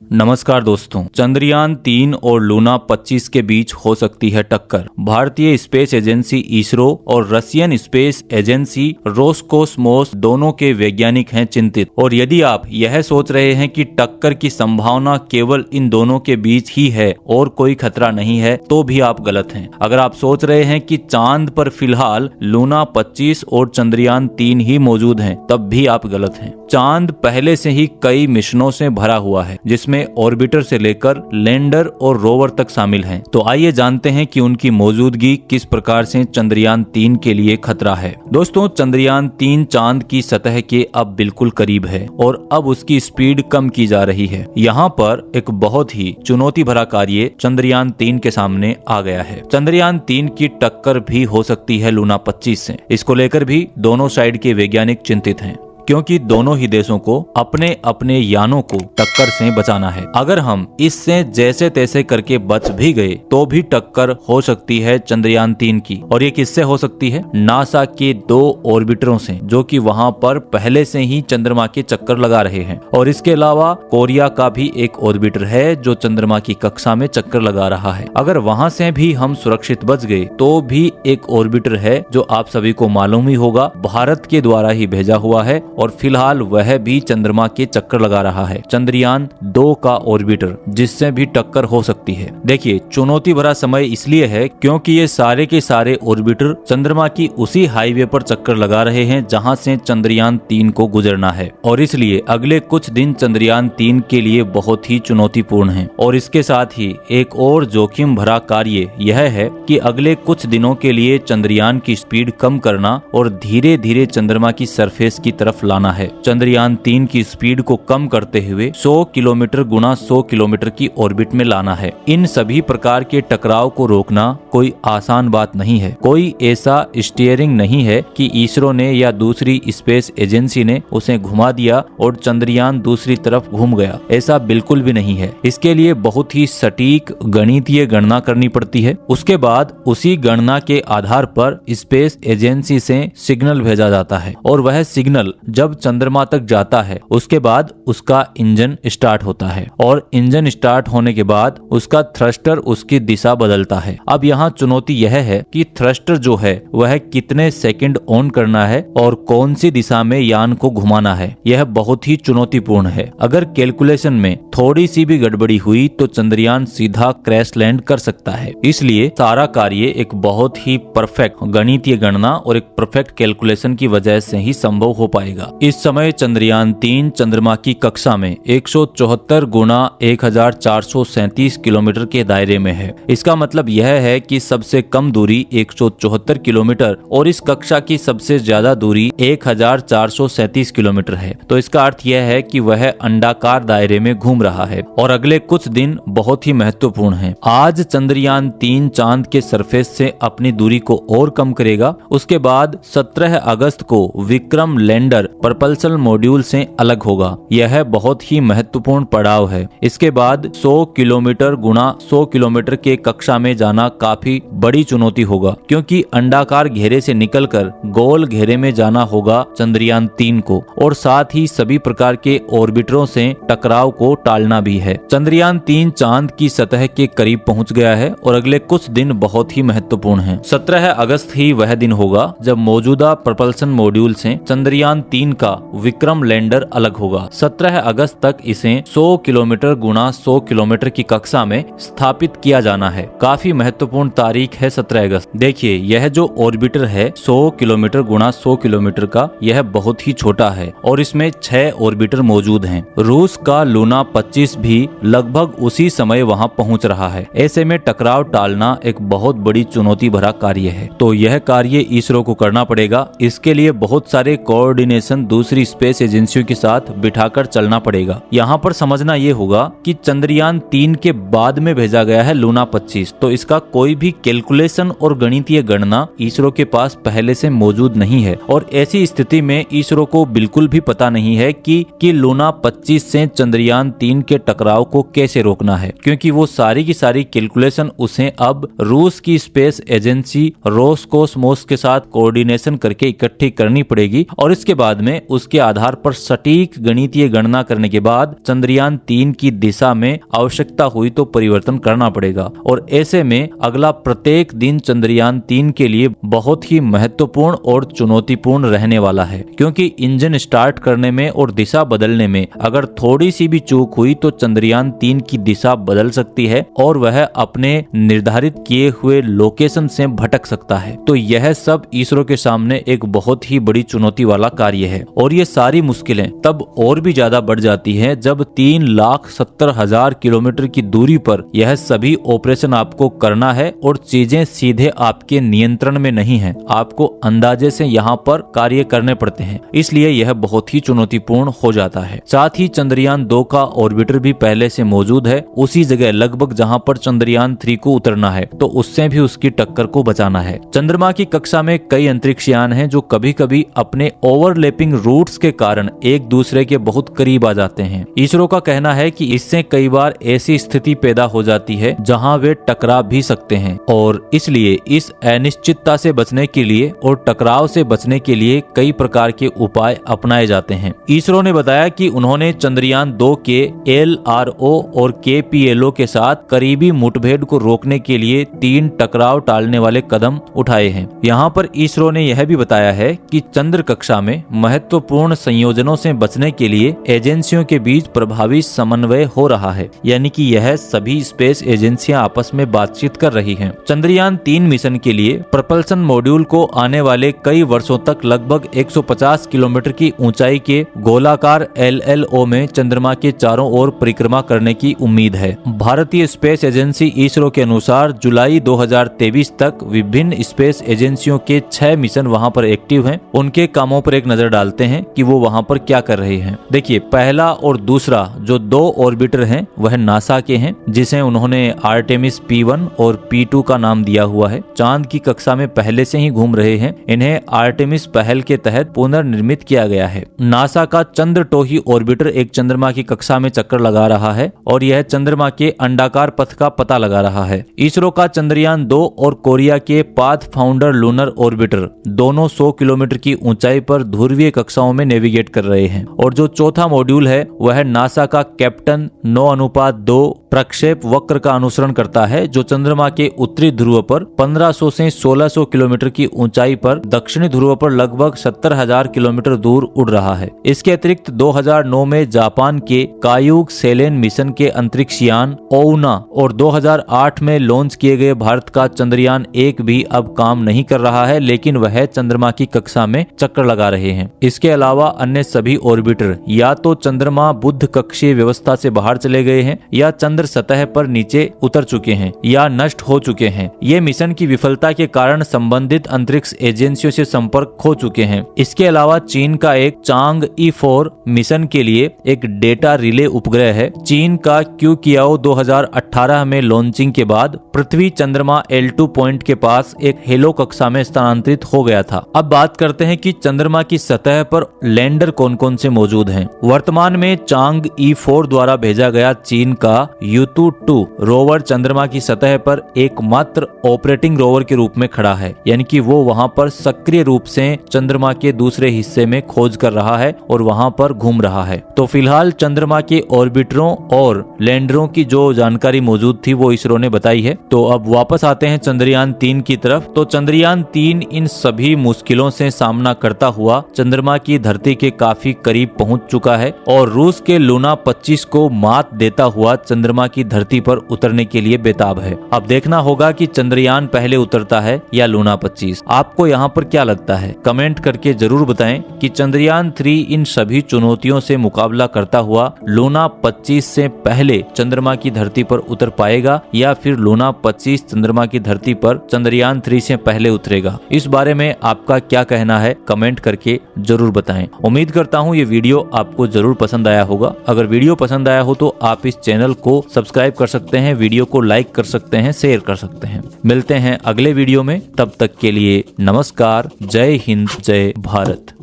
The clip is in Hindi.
नमस्कार दोस्तों, चंद्रयान 3 और लूना 25 के बीच हो सकती है टक्कर। भारतीय स्पेस एजेंसी इसरो और रशियन स्पेस एजेंसी रोसकोसमोस दोनों के वैज्ञानिक हैं चिंतित। और यदि आप यह सोच रहे हैं कि टक्कर की संभावना केवल इन दोनों के बीच ही है और कोई खतरा नहीं है, तो भी आप गलत हैं। अगर आप सोच रहे हैं कि चांद पर फिलहाल लूना 25 और चंद्रयान 3 ही मौजूद हैं, तब भी आप गलत हैं। चांद पहले से ही कई मिशनों से भरा हुआ है, जिसमें ऑर्बिटर से लेकर लैंडर और रोवर तक शामिल हैं। तो आइए जानते हैं कि उनकी मौजूदगी किस प्रकार से चंद्रयान 3 के लिए खतरा है। दोस्तों, चंद्रयान 3 चांद की सतह के अब बिल्कुल करीब है और अब उसकी स्पीड कम की जा रही है। यहाँ पर एक बहुत ही चुनौती भरा कार्य चंद्रयान 3 के सामने आ गया है। चंद्रयान 3 की टक्कर भी हो सकती है लूना 25 से। इसको लेकर भी दोनों साइड के वैज्ञानिक चिंतित हैं, क्योंकि दोनों ही देशों को अपने अपने यानों को टक्कर से बचाना है। अगर हम इससे जैसे तैसे करके बच भी गए, तो भी टक्कर हो सकती है चंद्रयान 3 की। और ये किससे हो सकती है? नासा के 2 ऑर्बिटरों से, जो कि वहां पर पहले से ही चंद्रमा के चक्कर लगा रहे हैं। और इसके अलावा कोरिया का भी एक ऑर्बिटर है जो चंद्रमा की कक्षा में चक्कर लगा रहा है। अगर वहां से भी हम सुरक्षित बच गए, तो भी एक ऑर्बिटर है जो आप सभी को मालूम ही होगा, भारत के द्वारा ही भेजा हुआ है और फिलहाल वह भी चंद्रमा के चक्कर लगा रहा है, चंद्रयान 2 का ऑर्बिटर, जिससे भी टक्कर हो सकती है। देखिए, चुनौती भरा समय इसलिए है क्योंकि ये सारे के सारे ऑर्बिटर चंद्रमा की उसी हाईवे पर चक्कर लगा रहे हैं जहां से चंद्रयान 3 को गुजरना है। और इसलिए अगले कुछ दिन चंद्रयान 3 के लिए बहुत ही चुनौतीपूर्ण है। और इसके साथ ही एक और जोखिम भरा कार्य यह है कि अगले कुछ दिनों के लिए चंद्रयान की स्पीड कम करना और धीरे धीरे चंद्रमा की सरफेस की तरफ लाना है। चंद्रयान 3 की स्पीड को कम करते हुए 100 किलोमीटर गुना 100 किलोमीटर की ऑर्बिट में लाना है। इन सभी प्रकार के टकराव को रोकना कोई आसान बात नहीं है। कोई ऐसा स्टीयरिंग नहीं है कि इसरो ने या दूसरी स्पेस एजेंसी ने उसे घुमा दिया और चंद्रयान दूसरी तरफ घूम गया। ऐसा बिल्कुल भी नहीं है। इसके लिए बहुत ही सटीक गणितीय गणना करनी पड़ती है। उसके बाद उसी गणना के आधार पर स्पेस एजेंसी से सिग्नल भेजा जाता है और वह सिग्नल जब चंद्रमा तक जाता है, उसके बाद उसका इंजन स्टार्ट होता है और इंजन स्टार्ट होने के बाद उसका थ्रस्टर उसकी दिशा बदलता है। अब यहाँ चुनौती यह है कि थ्रस्टर जो है वह कितने सेकंड ऑन करना है और कौन सी दिशा में यान को घुमाना है, यह बहुत ही चुनौतीपूर्ण है। अगर कैलकुलेशन में थोड़ी सी भी गड़बड़ी हुई तो चंद्रयान सीधा क्रैश लैंड कर सकता है। इसलिए सारा कार्य एक बहुत ही परफेक्ट गणितीय गणना और एक परफेक्ट कैलकुलेशन की वजह से ही संभव हो पाएगा। इस समय चंद्रयान 3 चंद्रमा की कक्षा में 174 गुना 1437 किलोमीटर के दायरे में है। इसका मतलब यह है कि सबसे कम दूरी 174 किलोमीटर और इस कक्षा की सबसे ज्यादा दूरी 1437 किलोमीटर है। तो इसका अर्थ यह है कि वह अंडाकार दायरे में घूम रहा है और अगले कुछ दिन बहुत ही महत्वपूर्ण हैं। आज चंद्रयान 3 चांद के सरफेस से अपनी दूरी को और कम करेगा। उसके बाद 17 अगस्त को विक्रम लैंडर प्रपल्सन मॉड्यूल से अलग होगा। यह बहुत ही महत्वपूर्ण पड़ाव है। इसके बाद 100 किलोमीटर गुना 100 किलोमीटर के कक्षा में जाना काफी बड़ी चुनौती होगा, क्योंकि अंडाकार घेरे से निकलकर गोल घेरे में जाना होगा चंद्रयान 3 को, और साथ ही सभी प्रकार के ऑर्बिटरों से टकराव को टालना भी है। चंद्रयान 3 चांद की सतह के करीब पहुंच गया है और अगले कुछ दिन बहुत ही महत्वपूर्ण हैं। 17 अगस्त ही वह दिन होगा जब मौजूदा प्रपल्सन मॉड्यूल से चंद्रयान 3 का विक्रम लैंडर अलग होगा। 17 अगस्त तक इसे 100 किलोमीटर गुना 100 किलोमीटर की कक्षा में स्थापित किया जाना है। काफी महत्वपूर्ण तारीख है 17 अगस्त। देखिए, यह जो ऑर्बिटर है 100 किलोमीटर गुना 100 किलोमीटर का, यह बहुत ही छोटा है और इसमें 6 ऑर्बिटर मौजूद हैं। रूस का लूना 25 भी लगभग उसी समय वहां पहुंच रहा है। ऐसे में टकराव टालना एक बहुत बड़ी चुनौती भरा कार्य है। तो यह कार्य इसरो को करना पड़ेगा। इसके लिए बहुत सारे कोऑर्डिनेशन दूसरी स्पेस एजेंसियों के साथ बिठाकर चलना पड़ेगा। यहाँ पर समझना ये होगा कि चंद्रयान 3 के बाद में भेजा गया है लूना 25, तो इसका कोई भी कैलकुलेशन और गणितीय गणना इसरो के पास पहले से मौजूद नहीं है। और ऐसी स्थिति में इसरो को बिल्कुल भी पता नहीं है कि लूना 25 से चंद्रयान 3 के टकराव को कैसे रोकना है, क्योंकि वो सारी की सारी कैलकुलेशन उसे अब रूस की स्पेस एजेंसी रोसकोसमोस के साथ कोऑर्डिनेशन करके इकट्ठी करनी पड़ेगी और इसके बाद बाद में उसके आधार पर सटीक गणितीय गणना करने के बाद चंद्रयान 3 की दिशा में आवश्यकता हुई तो परिवर्तन करना पड़ेगा। और ऐसे में अगला प्रत्येक दिन चंद्रयान 3 के लिए बहुत ही महत्वपूर्ण और चुनौतीपूर्ण रहने वाला है, क्योंकि इंजन स्टार्ट करने में और दिशा बदलने में अगर थोड़ी सी भी चूक हुई तो चंद्रयान 3 की दिशा बदल सकती है और वह अपने निर्धारित किए हुए लोकेशन से भटक सकता है। तो यह सब इसरो के सामने एक बहुत ही बड़ी चुनौती वाला कार्य है। और ये सारी मुश्किलें तब और भी ज्यादा बढ़ जाती हैं जब 3,70,000 किलोमीटर की दूरी पर यह सभी ऑपरेशन आपको करना है और चीजें सीधे आपके नियंत्रण में नहीं है, आपको अंदाजे से यहाँ पर कार्य करने पड़ते हैं। इसलिए यह बहुत ही चुनौतीपूर्ण हो जाता है। साथ ही चंद्रयान 2 का ऑर्बिटर भी पहले से मौजूद है उसी जगह लगभग जहाँ पर चंद्रयान 3 को उतरना है, तो उससे भी उसकी टक्कर को बचाना है। चंद्रमा की कक्षा में कई अंतरिक्ष यान हैं जो कभी कभी अपने ओवरलैपिंग रूट्स के कारण एक दूसरे के बहुत करीब आ जाते हैं। इसरो का कहना है कि इससे कई बार ऐसी स्थिति पैदा हो जाती है जहां वे टकरा भी सकते हैं और इसलिए इस अनिश्चितता से बचने के लिए और टकराव से बचने के लिए कई प्रकार के उपाय अपनाए जाते हैं। इसरो ने बताया कि उन्होंने चंद्रयान 2 के LRO और KPLO के साथ करीबी मुठभेड़ को रोकने के लिए 3 टकराव टालने वाले कदम उठाए हैं। यहाँ पर इसरो ने यह भी बताया है कि चंद्र कक्षा में महत्वपूर्ण संयोजनों से बचने के लिए एजेंसियों के बीच प्रभावी समन्वय हो रहा है, यानी कि यह सभी स्पेस एजेंसियां आपस में बातचीत कर रही हैं। चंद्रयान 3 मिशन के लिए प्रपल्सन मॉड्यूल को आने वाले कई वर्षों तक लगभग 150 किलोमीटर की ऊंचाई के गोलाकार LLO में चंद्रमा के चारों ओर परिक्रमा करने की उम्मीद है। भारतीय स्पेस एजेंसी इसरो के अनुसार जुलाई 2023 तक विभिन्न स्पेस एजेंसियों के 6 मिशन वहां पर एक्टिव हैं। उनके कामों पर एक नजर डालते हैं कि वो वहां पर क्या कर रहे हैं। देखिए, पहला और दूसरा जो 2 ऑर्बिटर हैं वह नासा के हैं, जिसे उन्होंने आर्टेमिस P1 और P2 का नाम दिया हुआ है। चांद की कक्षा में पहले से ही घूम रहे हैं। इन्हें आर्टेमिस पहल के तहत पुनर्निर्मित किया गया है। नासा का चंद्रटोही ऑर्बिटर एक चंद्रमा की कक्षा में चक्कर लगा रहा है और यह चंद्रमा के अंडाकार पथ का पता लगा रहा है। इसरो का चंद्रयान 2 और कोरिया के पाथफाउंडर लूनर ऑर्बिटर दोनों 100 किलोमीटर की ऊंचाई पर ध्रुवीय कक्षाओं में नेविगेट कर रहे हैं। और जो चौथा मॉड्यूल है वह नासा का कैप्टन 9:2 प्रक्षेप वक्र का अनुसरण करता है, जो चंद्रमा के उत्तरी ध्रुव पर 1500 से 1600 किलोमीटर की ऊंचाई पर दक्षिणी ध्रुव पर लगभग 70,000 किलोमीटर दूर उड़ रहा है। इसके अतिरिक्त 2009 में जापान के कायुग सेलेन मिशन के अंतरिक्ष यान ओउना और 2008 में लॉन्च किए गए भारत का चंद्रयान 1 भी अब काम नहीं कर रहा है, लेकिन वह चंद्रमा की कक्षा में चक्कर लगा रहे हैं। इसके अलावा अन्य सभी ऑर्बिटर या तो चंद्रमा बुध कक्षीय व्यवस्था से बाहर चले गए हैं या चंद्र सतह पर नीचे उतर चुके हैं या नष्ट हो चुके हैं। ये मिशन की विफलता के कारण संबंधित अंतरिक्ष एजेंसियों से संपर्क खो चुके हैं। इसके अलावा चीन का एक चांग E4 मिशन के लिए एक डेटा रिले उपग्रह है। चीन का क्यूकियाओ 2018 में लॉन्चिंग के बाद पृथ्वी चंद्रमा L2 पॉइंट के पास एक हेलो कक्षा में स्थानांतरित हो गया था। अब बात करते हैं कि चंद्रमा की सतह पर लैंडर कौन कौन से मौजूद हैं। वर्तमान में चांग E4 द्वारा भेजा गया चीन का Yutu-2 रोवर चंद्रमा की सतह पर एकमात्र ऑपरेटिंग रोवर के रूप में खड़ा है, यानी कि वो वहां पर सक्रिय रूप से चंद्रमा के दूसरे हिस्से में खोज कर रहा है और वहां पर घूम रहा है। तो फिलहाल चंद्रमा के ऑर्बिटरों और लैंडरों की जो जानकारी मौजूद थी वो इसरो ने बताई है। तो अब वापस आते हैं चंद्रयान 3 की तरफ। तो चंद्रयान 3 इन सभी मुश्किलों से सामना करता हुआ चंद्रमा की धरती के काफी करीब पहुंच चुका है और रूस के लूना 25 को मात देता हुआ चंद्रमा की धरती पर उतरने के लिए बेताब है। अब देखना होगा कि चंद्रयान पहले उतरता है या लूना 25। आपको यहाँ पर क्या लगता है? कमेंट करके जरूर बताएं कि चंद्रयान 3 इन सभी चुनौतियों से मुकाबला करता हुआ लूना 25 से पहले चंद्रमा की धरती पर उतर पाएगा या फिर लूना 25 चंद्रमा की धरती पर चंद्रयान 3 से पहले उतरेगा। इस बारे में आपका क्या कहना है? कमेंट करके जरूर बताएं। उम्मीद करता हूँ ये वीडियो आपको जरूर पसंद आया होगा। अगर वीडियो पसंद आया हो तो आप इस चैनल को सब्सक्राइब कर सकते हैं, वीडियो को लाइक कर सकते हैं, शेयर कर सकते हैं। मिलते हैं अगले वीडियो में, तब तक के लिए नमस्कार। जय हिंद, जय भारत।